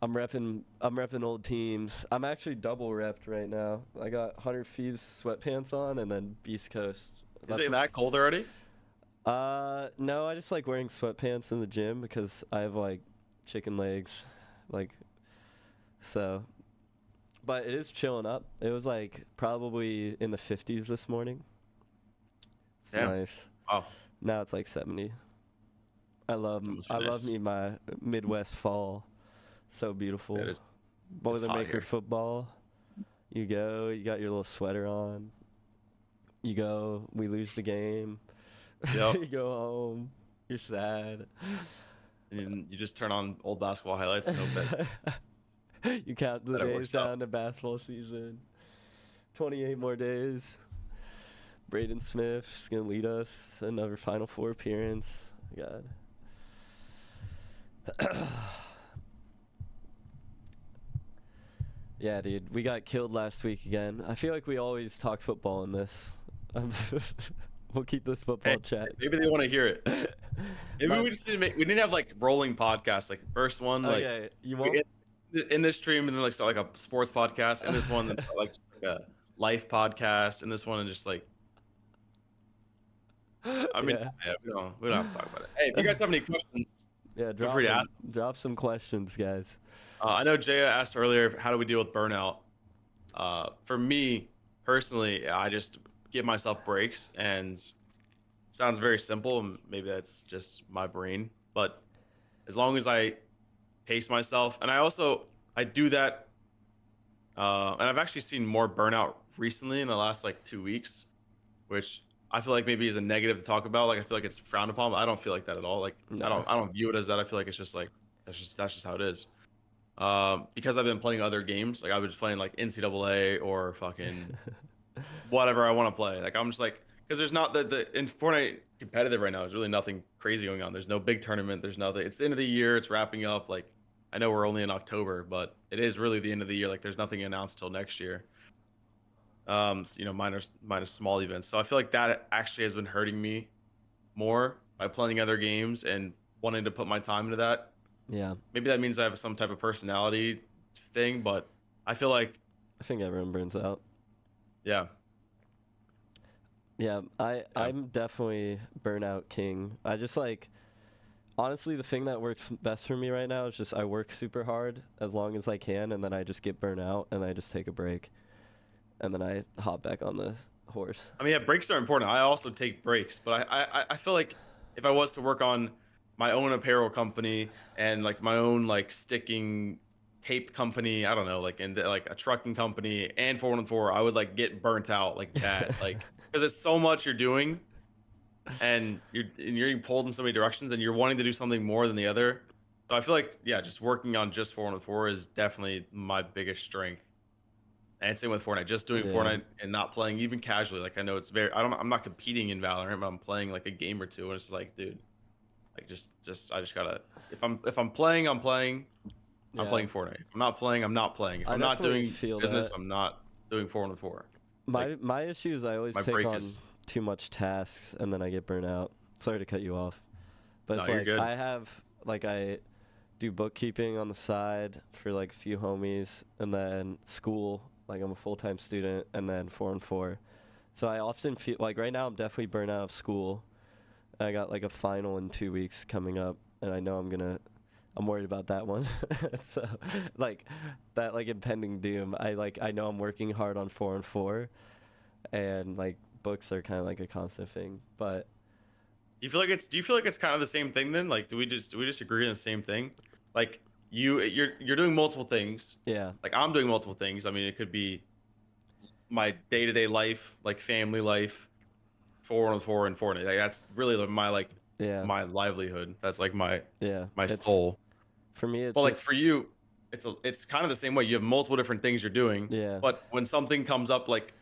I'm repping old teams. I'm actually double repped right now. I got 100 Thieves sweatpants on and then Beast Coast.
Is
That's
it that cold already?
no, I just like wearing sweatpants in the gym because I have like chicken legs, like so. But it is chilling up. It was like probably in the 50s this morning. It's
Damn.
nice.
Oh,
Now it's like 70. I love
that must be
I love
nice.
me my Midwest fall. So beautiful.
It is. It's hot
Boilermaker
here.
football. You go, you got your little sweater on. You go, we lose the game.
Yep.
You go home. You're sad.
And you just turn on old basketball highlights and hope that
You count the
that it
days
works out.
down to basketball season. 28 more days. Braden Smith's gonna lead us to another Final Four appearance. God. Yeah, dude, we got killed last week again. I feel like we always talk football in this. We'll keep this football
Hey,
chat.
maybe they want to hear it. Maybe
My-
we just need to make. We need to have like rolling podcasts. Like first one, like
okay, you
we-
won't.
in this stream, and then like start like a sports podcast, and this one, then start, like just like a life podcast, and this one, and just like. I mean,
Yeah.
yeah, we don't have to talk about it. Hey, if you guys have any questions,
Yeah,
feel
drop
free to
them.
ask.
Drop some questions, guys.
I know Jaya asked earlier, how do we deal with burnout? For me personally, I just give myself breaks, and it sounds very simple, and maybe that's just my brain, but as long as I pace myself, and I do that, and I've actually seen more burnout recently in the last like 2 weeks, which I feel like maybe is a negative to talk about. Like I feel like it's frowned upon, but I don't feel like that at all. Like
No.
I don't view it as that. I feel like it's just like that's just how it is. Because I've been playing other games, like I was playing like NCAA or fucking whatever I want to play. Like I'm just like, because there's not the in Fortnite competitive right now. There's really nothing crazy going on. There's no big tournament. There's nothing. It's the end of the year. It's wrapping up. Like I know we're only in October, but it is really the end of the year. Like there's nothing announced till next year. Minus small events. So I feel like that actually has been hurting me more by playing other games and wanting to put my time into that.
Yeah,
Maybe that means I have some type of personality thing, but I feel like,
I think everyone burns out.
yeah,
Yeah,
yeah,
I'm definitely burnout king. I just like honestly the thing that works best for me right now is just I work super hard as long as I can and then I just get burnt out and I just take a break and then I hop back on the horse.
I mean, yeah, breaks are important. I also take breaks, but I feel like if I was to work on my own apparel company and like my own like sticking tape company, I don't know, like like a trucking company and 414, I would like get burnt out like bad, like because it's so much you're doing and you're being pulled in so many directions and you're wanting to do something more than the other. So I feel like yeah, just working on just 414 is definitely my biggest strength. And same with Fortnite, just doing
Yeah.
Fortnite and not playing even casually. Like I know it's very, I'm not competing in Valorant, but I'm playing like a game or two, and it's like, dude, like I just gotta. If I'm playing, I'm playing. I'm
Yeah.
playing Fortnite. If I'm not playing, I'm not playing. If
I
I'm not
definitely
doing
feel
business,
that.
I'm not doing 414.
My
Like
my issue is I always
my
take
break
on
is.
too much tasks and then I get burnt out. Sorry to cut you off. But
No,
it's
you're
like
good.
I do bookkeeping on the side for like a few homies and then school, like I'm a full-time student and then 4 and 4. So I often feel like right now I'm definitely burnt out of school. I got like a final in 2 weeks coming up and I know I'm worried about that one. So like that like impending doom. I know I'm working hard on 4 and 4 and like books are kind of like a constant thing, but
Do you feel like it's kind of the same thing then? Like, do we just agree on the same thing? Like, you're doing multiple things.
yeah.
Like, I'm doing multiple things. I mean, it could be my day-to-day life, like family life, 4-on-4 and Fortnite. Like, that's really my like
Yeah.
my livelihood. That's like
Yeah.
my
It's
soul.
for me. It's
But like
just
for you, it's kind of the same way. You have multiple different things you're doing,
yeah.
but when something comes up, like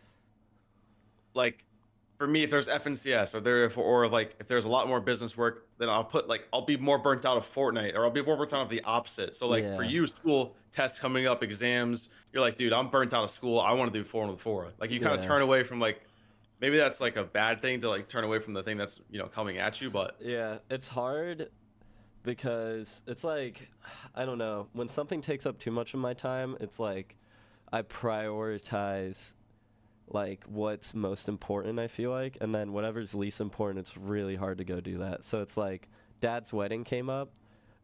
for me, if there's FNCS or like if there's a lot more business work, then I'll be more burnt out of Fortnite, or I'll be more burnt out of the opposite. So like for
Yeah.
you, school, tests coming up, exams, you're like, dude, I'm burnt out of school. I want to do 4-on-4. Like you kind of
Yeah.
turn away from like, maybe that's like a bad thing to like turn away from the thing that's coming at you, but
Yeah. It's hard because it's like I don't know, when something takes up too much of my time, it's like I prioritize like what's most important, I feel like, and then whatever's least important, it's really hard to go do that. So it's like dad's wedding came up,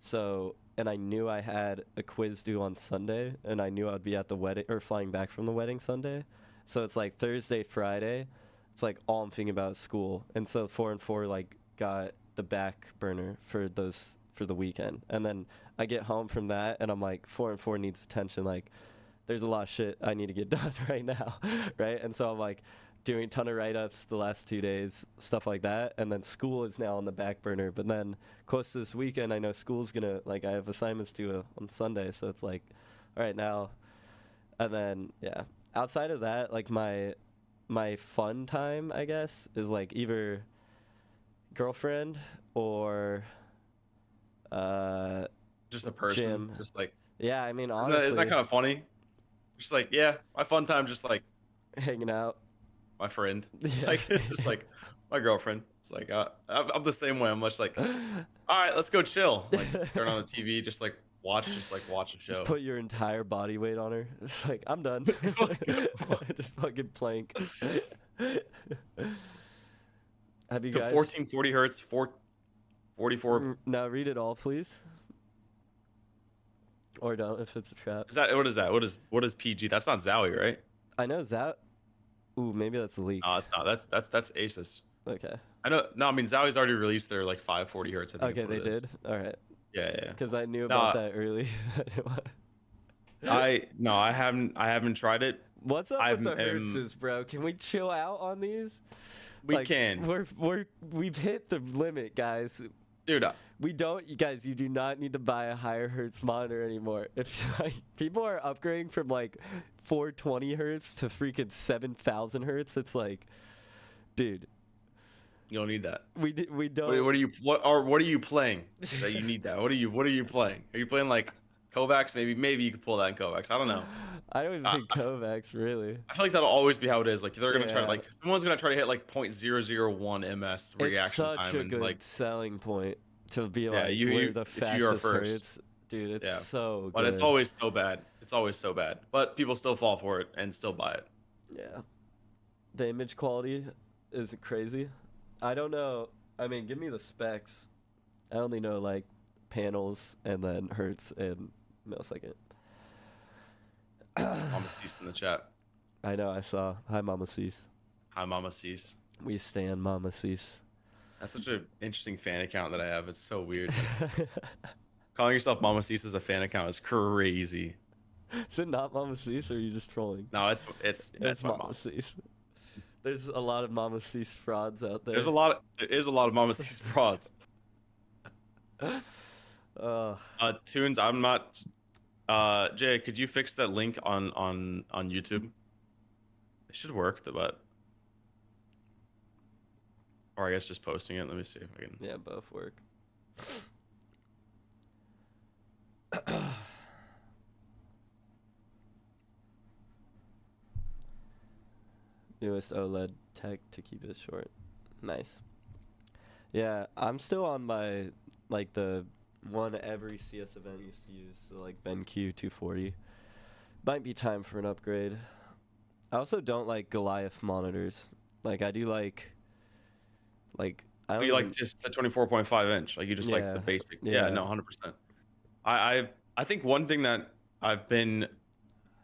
so and I knew I had a quiz due on Sunday, and I knew I'd be at the wedding or flying back from the wedding Sunday. So it's like Thursday, Friday, it's like all I'm thinking about is school. And so 4-on-4 like got the back burner for the weekend. And then I get home from that and I'm like 4-on-4 needs attention. Like there's a lot of shit I need to get done right now, right? And so I'm like doing a ton of write-ups the last 2 days, stuff like that, and then school is now on the back burner. But then close to this weekend, I know school's gonna like I have assignments due on Sunday, so it's like, all right now, and then yeah. Outside of that, like my fun time, I guess, is like either girlfriend or
just a person,
gym.
just like,
Yeah, I mean
isn't that
honestly,
kind of funny? Just like, yeah, my fun time, just like
hanging out.
my friend.
Yeah.
Like it's just like my girlfriend. It's like I'm the same way. I'm much like, all right, let's go chill. Like turn on the TV, just like watch a show.
Just put your entire body weight on her. It's like I'm done. Just fucking plank. Have you
So
guys?
1440 hertz, 444.
Now read it all, please. Or don't if it's a trap.
Is that what is that? What is PG? That's not Zowie, right?
I know Zat. Ooh, maybe that's a leak.
No, it's not. That's Asus.
Okay.
I know. No, I mean Zowie's already released their like 540 hertz. I think
Okay,
is what
they
it is.
did. All right.
Yeah, yeah.
Because I knew
No,
about that early.
I haven't tried it.
What's up
I'm-
with the hertzes, bro? Can we chill out on these?
We can,
We've hit the limit, guys.
dude.
We don't, you guys. You do not need to buy a higher hertz monitor anymore. If like people are upgrading from like 420 hertz to freaking 7,000 hertz, it's like, dude,
You don't need that.
we don't.
What are you playing that you need that? What are you playing? Are you playing like Kovacs? Maybe you could pull that in Kovacs. I don't know.
I don't even think Kovacs really.
I feel like that'll always be how it is. Like they're gonna try to
Yeah.
like someone's gonna try to hit like 0.001 ms
It's
reaction
such
time
a
and
good
like
selling point to be
Yeah,
like
you-
we're
you-
the
if you are
fastest
first.
hertz, dude. It's
Yeah.
so good.
but it's always so bad. It's always so bad. But people still fall for it and still buy it.
Yeah. The image quality is crazy. I don't know. I mean, give me the specs. I only know like panels and then hertz and millisecond.
Mama Ceice in the chat.
I know. I saw. Hi, Mama Ceice.
Hi, Mama Ceice.
We stand Mama Ceice.
That's such an interesting fan account that I have. It's so weird. Calling yourself Mama Ceice as a fan account is crazy.
Is it not Mama Ceice, or are you just trolling?
No, it's my
Mama
mom.
Ceice. There's a lot of Mama Ceice frauds out there.
There is a lot of Mama Ceice frauds. Tunes, I'm not. Jay, could you fix that link on YouTube? It should work, but or I guess just posting it. Let me see if I can.
Yeah, both work. Newest OLED tech to keep it short. Nice. Yeah, I'm still on my like the one every CS event used to use, so like BenQ 240. Might be time for an upgrade. I also don't like Goliath monitors. Like I do like I don't
You like
even-
just the 24.5 inch, like you just like the
Yeah,
basic.
yeah.
Yeah, no, 100%. I think one thing that I've been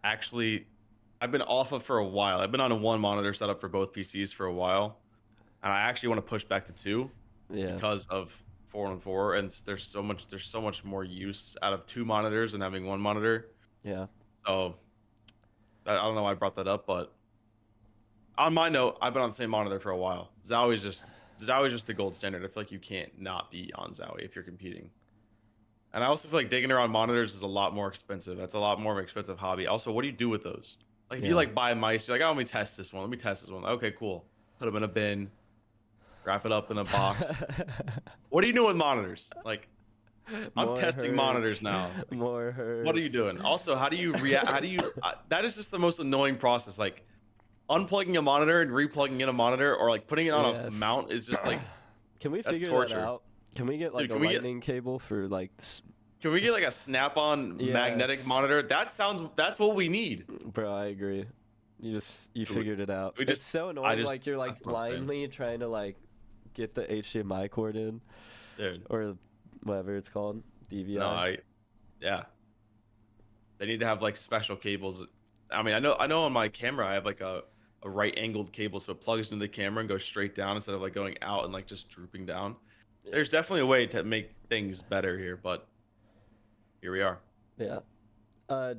off of for a while. I've been on a one monitor setup for both PCs for a while, and I actually want to push back to two
yeah.
because of 4-on-4, and there's so much more use out of two monitors than having one monitor.
Yeah.
So I don't know why I brought that up, but On my note, I've been on the same monitor for a while. Zowie's just the gold standard. I feel like you can't not be on Zowie if you're competing. And I also feel like digging around monitors is a lot more expensive. That's a lot more of an expensive hobby. Also, what do you do with those? Like if you
Yeah.
like buy mice, you're like, oh, let me test this one. Let me test this one. Okay, cool. Put them in a bin, wrap it up in a box. What are you doing with monitors? Like I'm
More
testing monitors
hurts.
now. Like,
More
what are you
hurts.
doing? Also, how do you react? How do you? That is just the most annoying process. Like unplugging a monitor and replugging in a monitor, or like putting it on a
Yes.
mount is just like
Can we
that's
figure that
torture.
out? Can we get like
Dude,
a lightning cable for like
can we get like a snap-on magnetic
yes.
monitor? That's what we need.
Bro, I agree. You
We,
figured it out.
we
It's
just
so
I
annoying
just
like you're like
that's what I'm saying.
blindly trying to like get the HDMI cord in
Dude.
or whatever it's called, DVI.
No, yeah. They need to have like special cables. I mean, I know on my camera I have like a right angled cable so it plugs into the camera and goes straight down instead of like going out and like just drooping down. There's definitely a way to make things better here, but here we are.
Yeah.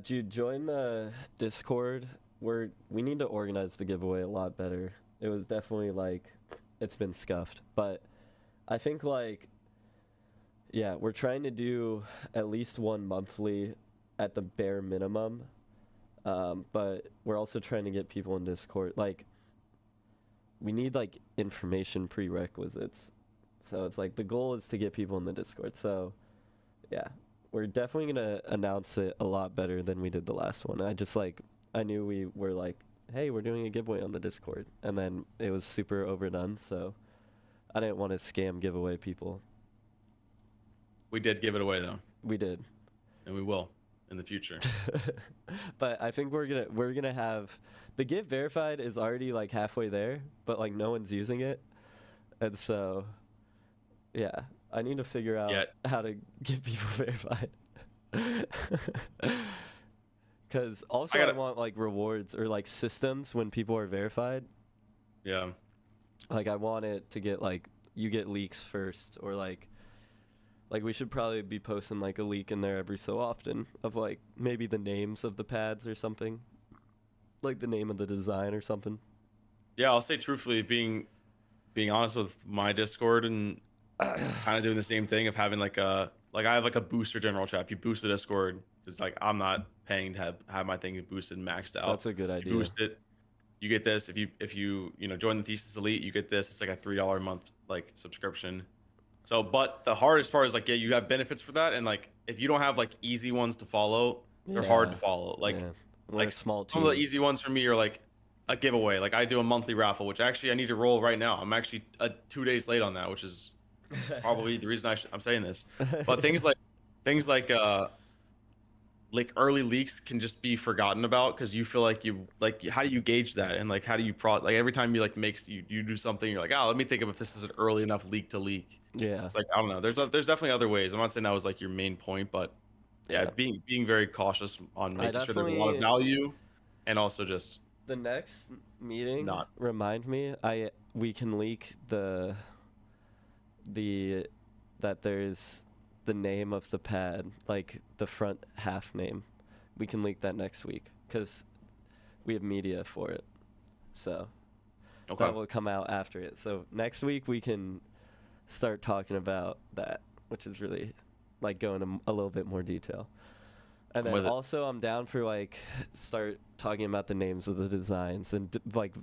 Dude, join the Discord. We need to organize the giveaway a lot better. It was definitely like it's been scuffed, but I think like yeah, we're trying to do at least one monthly at the bare minimum. But we're also trying to get people in Discord. Like we need like information prerequisites. So it's like the goal is to get people in the Discord. So yeah, we're definitely gonna announce it a lot better than we did the last one. I knew we were like, hey, we're doing a giveaway on the Discord, and then it was super overdone. So I didn't want to scam giveaway people.
We did give it away though,
We did.
and we will in the future.
But I think we're gonna have the Get Verified is already like halfway there, but like no one's using it, and so yeah, I need to figure out
Yet.
how to get people verified. Because also I want like rewards or like systems when people are verified.
Yeah.
Like I want it to get like you get leaks first, or like we should probably be posting like a leak in there every so often of like maybe the names of the pads or something, like the name of the design or something.
Yeah, I'll say truthfully, being honest with my Discord and kind of doing the same thing of having like I have like a booster general chat. If you boost the Discord, it's like I'm not paying to have my thing boosted and maxed out.
That's a good idea.
You boost it, you get this. If you join the Thesis Elite, you get this. It's like a $3 a month like subscription. So, but the hardest part is like, yeah, you have benefits for that, and like if you don't have like easy ones to follow, they're hard to follow. Like,
yeah.
like
a small team.
some of the easy ones for me are like a giveaway. Like I do a monthly raffle, which actually I need to roll right now. I'm actually 2 days late on that, which is probably the reason I'm saying this. But things like early leaks can just be forgotten about because you feel like how do you gauge that, and like how do you like every time you like you do something, you're like, oh, let me think of if this is an early enough leak to leak.
Yeah.
It's like I don't know. There's definitely other ways. I'm not saying that was like your main point, but yeah. being very cautious on making sure there's a lot of value, and also just
the next meeting.
Not
remind me. We can leak that there's the name of the pad, like the front half name. We can leak that next week because we have media for it. So that will come out after it. So next week we can start talking about that, which is really like going into a little bit more detail. And then also I'm down for like start talking about the names of the designs and like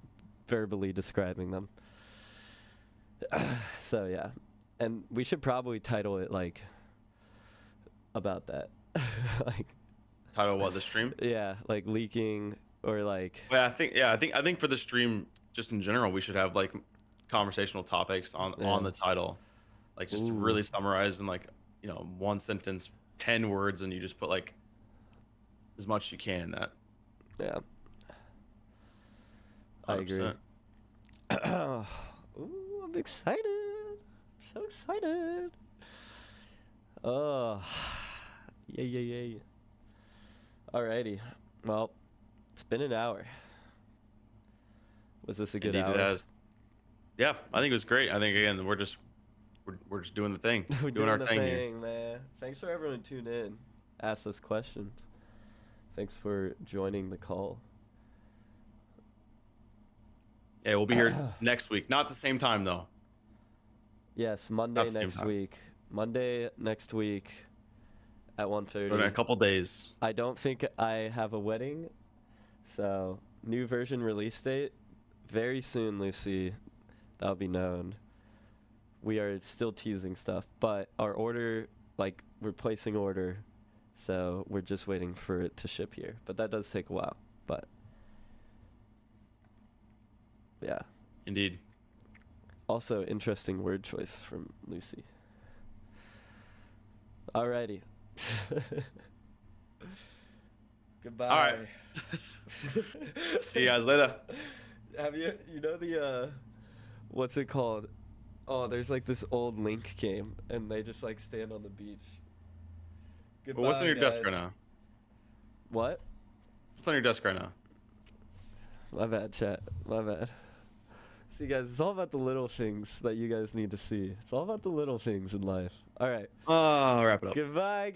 verbally describing them. So yeah. And we should probably title it like about that. Like
title what, the stream?
Yeah, like leaking or like
I think for the stream just in general we should have like conversational topics on the title. Like just really summarize in like, one sentence, 10 words, and you just put like as much as you can in that.
Yeah. 100%. I agree. Ooh, I'm excited. So excited. Oh. Yay. Alrighty. Well, it's been an hour. Was this a good hour?
It has. Yeah, I think it was great. I think again we're just doing the thing.
We're
doing our thing
here. Man. Thanks for everyone who tuned in. Asked us questions. Thanks for joining the call.
Yeah, we'll be here next week. Not at the same time though.
Yes,
Not
Monday
the same
next
time.
week. Monday next week at
So in a
1:30.
couple days.
I don't think I have a wedding, so new version release date very soon, Lucy. That'll be known. We are still teasing stuff, but our order, like, we're placing order, so we're just waiting for it to ship here. But that does take a while. But yeah.
Indeed.
Also, interesting word choice from Lucy. Alrighty. Goodbye.
All right. See you guys later.
Have you know the what's it called? Oh, there's like this old Link game, and they just like stand on the beach. Goodbye,
Well, what's on your desk
guys.
right now?
What?
What's on your desk right now?
My bad, chat. My bad. See, guys, it's all about the little things that you guys need to see. It's all about the little things in life. All right.
Wrap it up.
Goodbye, guys.